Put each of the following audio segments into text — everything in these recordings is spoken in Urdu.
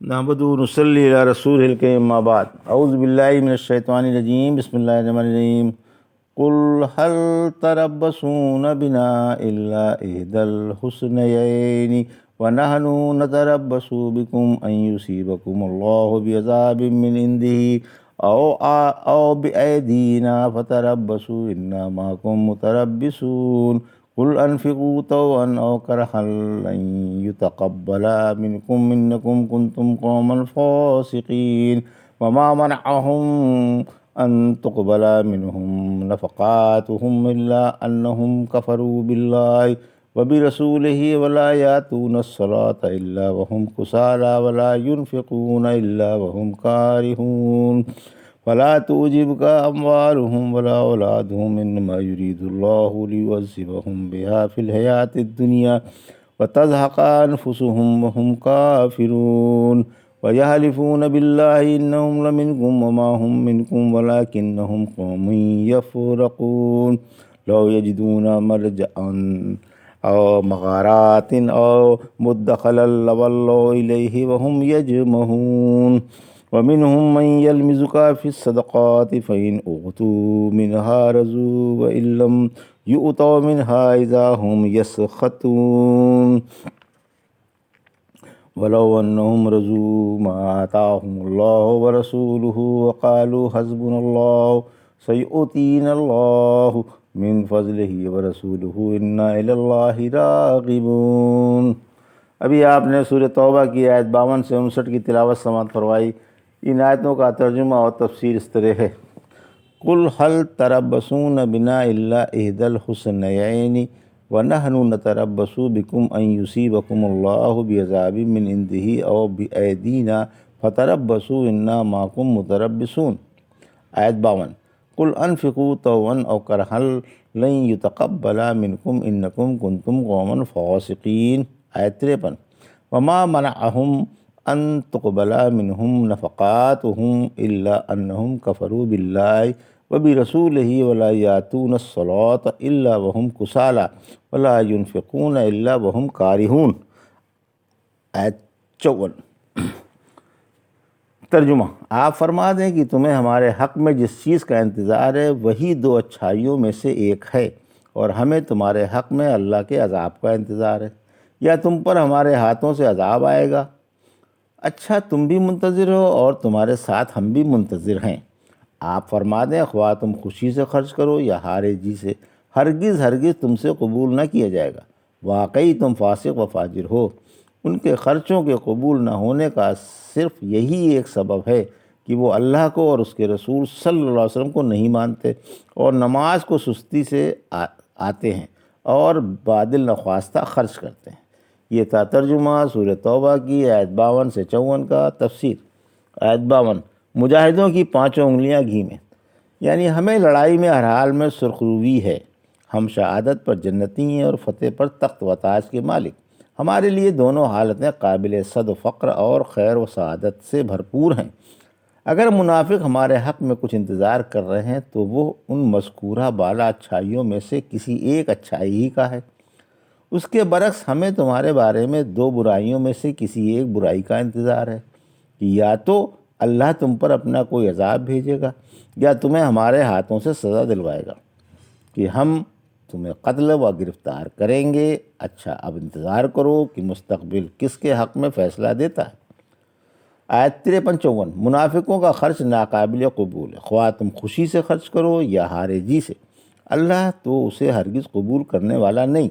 نحمدہ و نصلی علی رسول الکریم اما بعد اعوذ باللہ من الشیطان الرجیم بسم اللہ الرحمن الرحیم قل هل تربصون بنا الا احدى الحسنيين ونحن نتربص بكم ان يصيبكم الله بعذاب من عنده او بأيدينا فتربصوا انا معكم متربصون قل انفقوا طوعا او كرها لن يتقبل منكم انكم كنتم قوما فاسقين وما منعهم ان تقبل منهم نفقاتهم الا انهم كفروا بالله وبرسوله ولا يأتون الصلاة الا وهم كسالى ولا ينفقون الا وهم كارهون فلا تعجبك أموالهم ولا أولادهم إنما يريد الله ليعذبهم بها في الحياة الدنيا وتزهق أنفسهم وهم كافرون ويحلفون بالله إنهم لمنكم وما هم منكم ولكنهم قوم يفرقون لو يجدون مرجعا أو مغارات أو مدخلا لولوا إليه وهم يجمهون ومنهم من يلمزك في الصدقات فإن أوتوا منها رضوا وإن لم يؤتوا منها إذا هم يسخطون ولو أنهم رضوا ما آتاهم الله ورسوله وقالوا حسبنا الله سيؤتينا الله من فضله ورسوله إنا إلى الله راغبون۔ ابھی آپ نے سورہ توبہ کی آیت 52 سے 59 کی تلاوت سماعت فرمائی۔ ان آیتوں کا ترجمہ اور تفسیر اس طرح ہے: قل هل تربصون بنا الا احدى الحسنيين ونحن نتربص بكم ان يصيبكم الله بعذاب من عنده او بأيدينا فتربصوا انا معكم متربصون۔ آیت 52: قل انفقوا طوعا او كرها لن يتقبل منكم انكم كنتم قوما فاسقين۔ آیت 53: وما منعهم ان تقبل منهم نفقاتهم الا انهم كفروا بالله وبرسوله ولا يأتون الصلاة الا وهم كسالى ولا ينفقون الا وهم كارهون۔ آیت 54۔ ترجمہ: آپ فرما دیں کہ تمہیں ہمارے حق میں جس چیز کا انتظار ہے وہی دو اچھائیوں میں سے ایک ہے، اور ہمیں تمہارے حق میں اللہ کے عذاب کا انتظار ہے، یا تم پر ہمارے ہاتھوں سے عذاب آئے گا۔ اچھا تم بھی منتظر ہو اور تمہارے ساتھ ہم بھی منتظر ہیں۔ آپ فرما دیں خواہ تم خوشی سے خرچ کرو یا ہارجی سے، ہرگز ہرگز تم سے قبول نہ کیا جائے گا۔ واقعی تم فاسق و فاجر ہو۔ ان کے خرچوں کے قبول نہ ہونے کا صرف یہی ایک سبب ہے کہ وہ اللہ کو اور اس کے رسول صلی اللہ علیہ وسلم کو نہیں مانتے اور نماز کو سستی سے آتے ہیں اور بادل نخواستہ خرچ کرتے ہیں۔ یہ تھا ترجمہ سورہ توبہ کی آیت 52 سے 54 کا۔ تفسیر: آیت 52: مجاہدوں کی پانچوں انگلیاں گھی میں، یعنی ہمیں لڑائی میں ہر حال میں سرخروی ہے، ہم شہادت پر جنتی ہیں اور فتح پر تخت و تاج کے مالک۔ ہمارے لیے دونوں حالتیں قابل صد و فقر اور خیر و سعادت سے بھرپور ہیں۔ اگر منافق ہمارے حق میں کچھ انتظار کر رہے ہیں تو وہ ان مذکورہ بالا اچھائیوں میں سے کسی ایک اچھائی ہی کا ہے۔ اس کے برعکس ہمیں تمہارے بارے میں دو برائیوں میں سے کسی ایک برائی کا انتظار ہے کہ یا تو اللہ تم پر اپنا کوئی عذاب بھیجے گا یا تمہیں ہمارے ہاتھوں سے سزا دلوائے گا کہ ہم تمہیں قتل و گرفتار کریں گے۔ اچھا اب انتظار کرو کہ مستقبل کس کے حق میں فیصلہ دیتا ہے۔ آیت 53-54: منافقوں کا خرچ ناقابل قبول ہے، خواہ تم خوشی سے خرچ کرو یا ہارجی سے، اللہ تو اسے ہرگز قبول کرنے والا نہیں،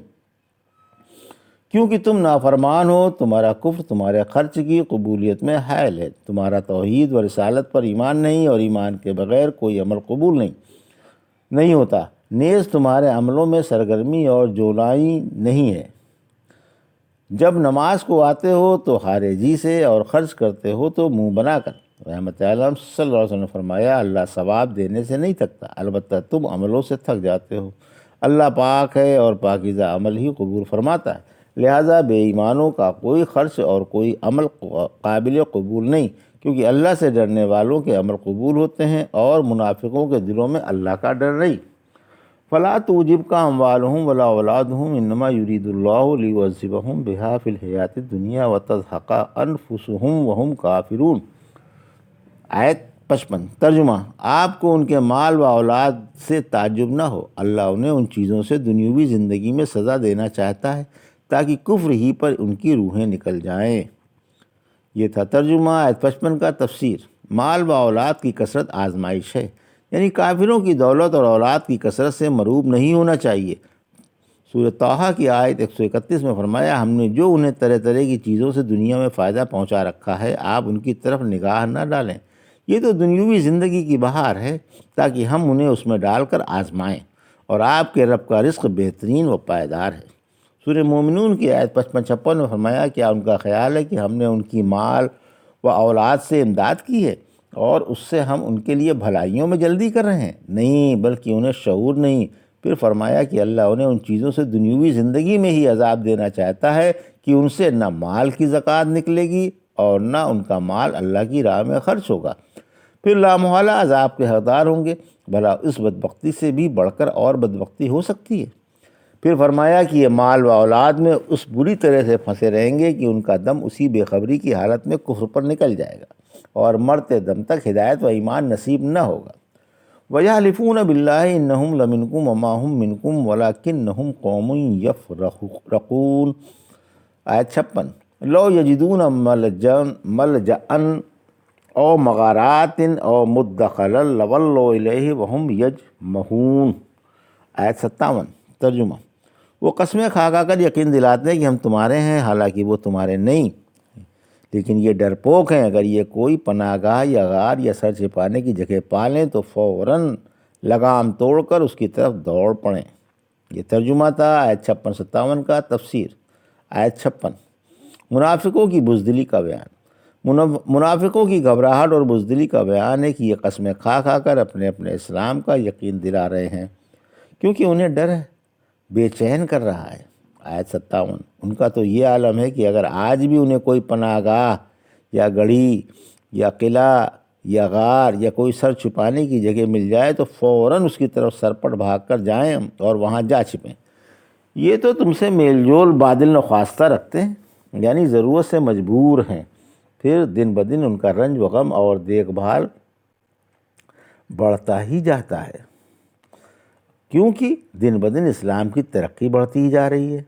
کیونکہ تم نافرمان ہو۔ تمہارا کفر تمہارے خرچ کی قبولیت میں حائل ہے، تمہارا توحید و رسالت پر ایمان نہیں، اور ایمان کے بغیر کوئی عمل قبول نہیں ہوتا، نیز تمہارے عملوں میں سرگرمی اور جولائی نہیں ہے۔ جب نماز کو آتے ہو تو خارجی سے اور خرچ کرتے ہو تو منہ بنا کر۔ رحمت عالم صلی اللہ علیہ وسلم نے فرمایا اللہ ثواب دینے سے نہیں تھکتا، البتہ تم عملوں سے تھک جاتے ہو۔ اللہ پاک ہے اور پاکیزہ عمل ہی قبول فرماتا ہے، لہٰذا بے ایمانوں کا کوئی خرچ اور کوئی عمل قابل قبول نہیں، کیونکہ اللہ سے ڈرنے والوں کے عمل قبول ہوتے ہیں اور منافقوں کے دلوں میں اللہ کا ڈر نہیں۔ فلا توجبک اموالہم ولا اولادہم انما یرید اللہ لیعذبہم بہا فی الحیاۃ الدنیا وتزہق انفسہم وہم کافرون۔ آیت 55 ترجمہ، آپ کو ان کے مال و اولاد سے تعجب نہ ہو، اللہ انہیں ان چیزوں سے دنیوی زندگی میں سزا دینا چاہتا ہے تاکہ کفر ہی پر ان کی روحیں نکل جائیں۔ یہ تھا ترجمہ آیت 55 کا۔ تفسیر، مال و اولاد کی کثرت آزمائش ہے، یعنی کافروں کی دولت اور اولاد کی کثرت سے مروب نہیں ہونا چاہیے۔ سورہ طٰہٰ کی آیت 131 میں فرمایا، ہم نے جو انہیں طرح طرح کی چیزوں سے دنیا میں فائدہ پہنچا رکھا ہے، آپ ان کی طرف نگاہ نہ ڈالیں، یہ تو دنیوی زندگی کی بہار ہے تاکہ ہم انہیں اس میں ڈال کر آزمائیں، اور آپ کے رب کا رزق بہترین و پائیدار ہے۔ سورہ مومنون کی آیت 55-56 میں فرمایا، کیا ان کا خیال ہے کہ ہم نے ان کی مال و اولاد سے امداد کی ہے اور اس سے ہم ان کے لیے بھلائیوں میں جلدی کر رہے ہیں؟ نہیں، بلکہ انہیں شعور نہیں۔ پھر فرمایا کہ اللہ انہیں ان چیزوں سے دنیوی زندگی میں ہی عذاب دینا چاہتا ہے کہ ان سے نہ مال کی زکوٰۃ نکلے گی اور نہ ان کا مال اللہ کی راہ میں خرچ ہوگا، پھر لامحالہ عذاب کے حقدار ہوں گے۔ بھلا اس بدبختی سے بھی بڑھ کر اور بدبختی ہو سکتی ہے؟ پھر فرمایا کہ یہ مال و اولاد میں اس بری طرح سے پھنسے رہیں گے کہ ان کا دم اسی بے خبری کی حالت میں کفر پر نکل جائے گا اور مرتے دم تک ہدایت و ایمان نصیب نہ ہوگا۔ وَيَحْلِفُونَ بِاللَّهِ إِنَّهُمْ لَمِنْكُمْ وَمَا هُمْ مِنْكُمْ وَلَكِنَّهُمْ قَوْمٌ يَفْرَقُونَ۔ آیت 56 لَوْ يَجِدُونَ مَلْجَأً أَوْ مَغَارَاتٍ أَوْ مُدَّخَلًا لَوَلَّوْا إِلَيْهِ وَهُمْ يَجْمَحُونَ۔ آیت 57 ترجمہ، وہ قسمیں کھا کر یقین دلاتے ہیں کہ ہم تمہارے ہیں، حالانکہ وہ تمہارے نہیں، لیکن یہ ڈرپوک ہیں، اگر یہ کوئی پناہ گاہ یا غار یا سر چھپانے کی جگہ پالیں تو فوراً لگام توڑ کر اس کی طرف دوڑ پڑیں۔ یہ ترجمہ تھا آیت 56-57 کا۔ تفسیر، آیت 56 منافقوں کی بزدلی کا بیان۔ منافقوں کی گھبراہٹ اور بزدلی کا بیان ہے کہ یہ قسمیں کھا کر اپنے اسلام کا یقین دلا رہے ہیں، کیونکہ انہیں ڈر ہے، بے چین کر رہا ہے۔ آیت 57 ان کا تو یہ عالم ہے کہ اگر آج بھی انہیں کوئی پناہ گاہ یا گڑھی یا قلعہ یا غار یا کوئی سر چھپانے کی جگہ مل جائے تو فوراً اس کی طرف سرپٹ بھاگ کر جائیں اور وہاں جا چھپیں۔ یہ تو تم سے میل جول بادل نخواستہ رکھتے ہیں، یعنی ضرورت سے مجبور ہیں، پھر دن بدن ان کا رنج و غم اور دیکھ بھال بڑھتا ہی جاتا ہے، کیونکہ دن بدن اسلام کی ترقی بڑھتی ہی جا رہی ہے۔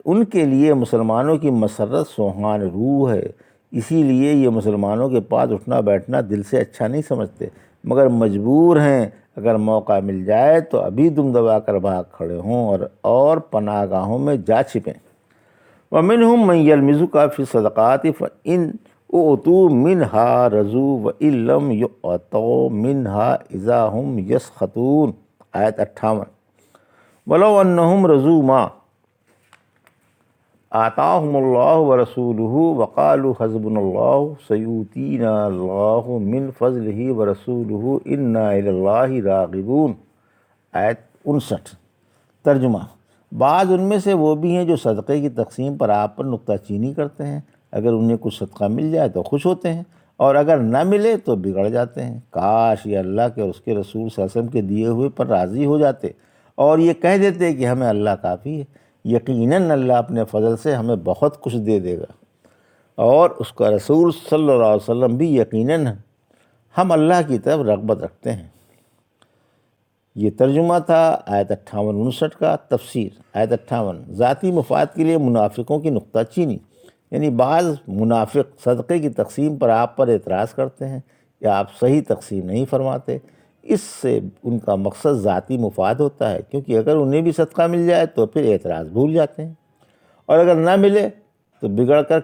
ان کے لیے مسلمانوں کی مسرت سوہان روح ہے، اسی لیے یہ مسلمانوں کے پاس اٹھنا بیٹھنا دل سے اچھا نہیں سمجھتے، مگر مجبور ہیں، اگر موقع مل جائے تو ابھی دم دبا کر بھاگ کھڑے ہوں اور پناہ گاہوں میں جا چھپیں۔ وَمِنْهُمْ مَنْ يَلْمِزُكَ فِي الصَّدَقَاتِ فَإِنْ أُعْطُوا مِنْهَا رَضُوا وَإِنْ لَمْ يُعْطَوْا مِنْهَا إِذَا هُمْ يَسْخَطُونَ۔ آیت 58 وَلَوْ أَنَّهُمْ رَضُوا مَا آتَاهُمُ اللَّهُ وَرَسُولُهُ وَقَالُوا حَسْبُنَا اللَّهُ سَيُؤْتِينَا اللَّهُ مِنْ فَضْلِهِ وَرَسُولُهُ إِنَّا إِلَى اللَّهِ رَاغِبُونَ۔ آیت 59 ترجمہ، بعض ان میں سے وہ بھی ہیں جو صدقے کی تقسیم پر آپ پر نکتہ چینی کرتے ہیں، اگر انہیں کچھ صدقہ مل جائے تو خوش ہوتے ہیں اور اگر نہ ملے تو بگڑ جاتے ہیں۔ کاش یہ اللہ کے اور اس کے رسول صلی اللہ علیہ وسلم کے دیے ہوئے پر راضی ہو جاتے اور یہ کہہ دیتے کہ ہمیں اللہ کافی ہے، یقیناً اللہ اپنے فضل سے ہمیں بہت کچھ دے دے گا، اور اس کا رسول صلی اللہ علیہ وسلم بھی یقیناً ہم اللہ کی طرف رغبت رکھتے ہیں۔ یہ ترجمہ تھا آیت 58-59 کا۔ تفسیر، آیت 58 ذاتی مفاد کے لیے منافقوں کی نکتہ چینی، یعنی بعض منافق صدقے کی تقسیم پر آپ پر اعتراض کرتے ہیں یا آپ صحیح تقسیم نہیں فرماتے، اس سے ان کا مقصد ذاتی مفاد ہوتا ہے، کیونکہ اگر انہیں بھی صدقہ مل جائے تو پھر اعتراض بھول جاتے ہیں، اور اگر نہ ملے تو بگڑ کر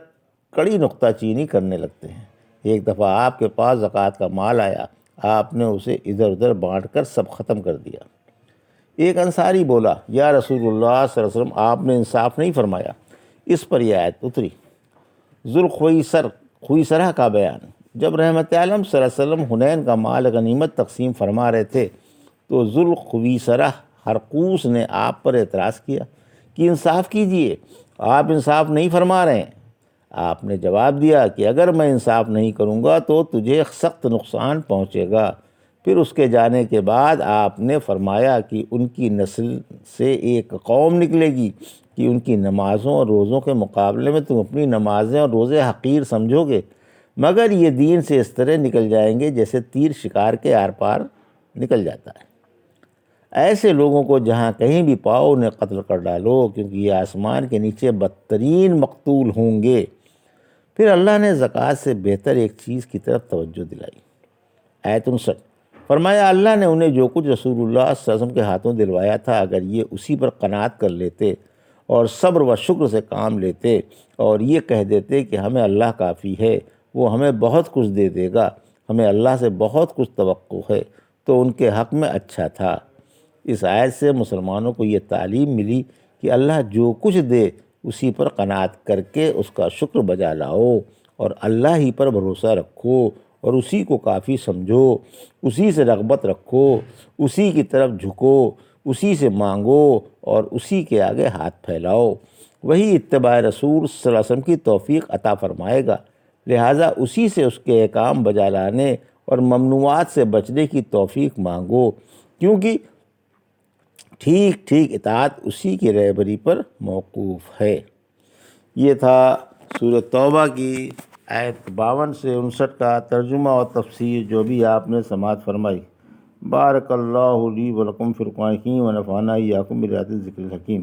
کڑی نکتہ چینی کرنے لگتے ہیں۔ ایک دفعہ آپ کے پاس زکوٰۃ کا مال آیا، آپ نے اسے ادھر ادھر بانٹ کر سب ختم کر دیا۔ ایک انصاری بولا، یا رسول اللہ صلی اللہ علیہ وسلم، آپ نے انصاف نہیں فرمایا۔ اس پر یہ آیت اتری۔ ذوالخویسرہ کا بیان، جب رحمت عالم صلی اللہ علیہ وسلم حنین کا مال غنیمت تقسیم فرما رہے تھے تو ذوالخویسرہ ہرقوس نے آپ پر اعتراض کیا کہ انصاف کیجئے، آپ انصاف نہیں فرما رہے ہیں۔ آپ نے جواب دیا کہ اگر میں انصاف نہیں کروں گا تو تجھے سخت نقصان پہنچے گا، پھر اس کے جانے کے بعد آپ نے فرمایا کہ ان کی نسل سے ایک قوم نکلے گی کہ ان کی نمازوں اور روزوں کے مقابلے میں تم اپنی نمازیں اور روزے حقیر سمجھو گے، مگر یہ دین سے اس طرح نکل جائیں گے جیسے تیر شکار کے آر پار نکل جاتا ہے۔ ایسے لوگوں کو جہاں کہیں بھی پاؤ انہیں قتل کر ڈالو، کیونکہ یہ آسمان کے نیچے بدترین مقتول ہوں گے۔ پھر اللہ نے زکوٰۃ سے بہتر ایک چیز کی طرف توجہ دلائی۔ آیت 59، فرمایا اللہ نے انہیں جو کچھ رسول اللہ صلی اللہ علیہ وسلم کے ہاتھوں دلوایا تھا اگر یہ اسی پر قناعت کر لیتے اور صبر و شکر سے کام لیتے اور یہ کہہ دیتے کہ ہمیں اللہ کافی ہے، وہ ہمیں بہت کچھ دے دے گا، ہمیں اللہ سے بہت کچھ توقع ہے، تو ان کے حق میں اچھا تھا۔ اس آیت سے مسلمانوں کو یہ تعلیم ملی کہ اللہ جو کچھ دے اسی پر قناعت کر کے اس کا شکر بجا لاؤ اور اللہ ہی پر بھروسہ رکھو اور اسی کو کافی سمجھو، اسی سے رغبت رکھو، اسی کی طرف جھکو، اسی سے مانگو اور اسی کے آگے ہاتھ پھیلاؤ۔ وہی اتباع رسول صلی اللہ علیہ وسلم کی توفیق عطا فرمائے گا، لہٰذا اسی سے اس کے احکام بجا لانے اور ممنوعات سے بچنے کی توفیق مانگو، کیونکہ ٹھیک ٹھیک اطاعت اسی کی رہبری پر موقوف ہے۔ یہ تھا سورۃ توبہ کی آیت 52 سے 59 کا ترجمہ اور تفسیر جو بھی آپ نے سماعت فرمائی۔ بارک اللہ لی ولکم فی القرآن الحکیم ونفعنا ایاکم بآیات الذکر الحکیم۔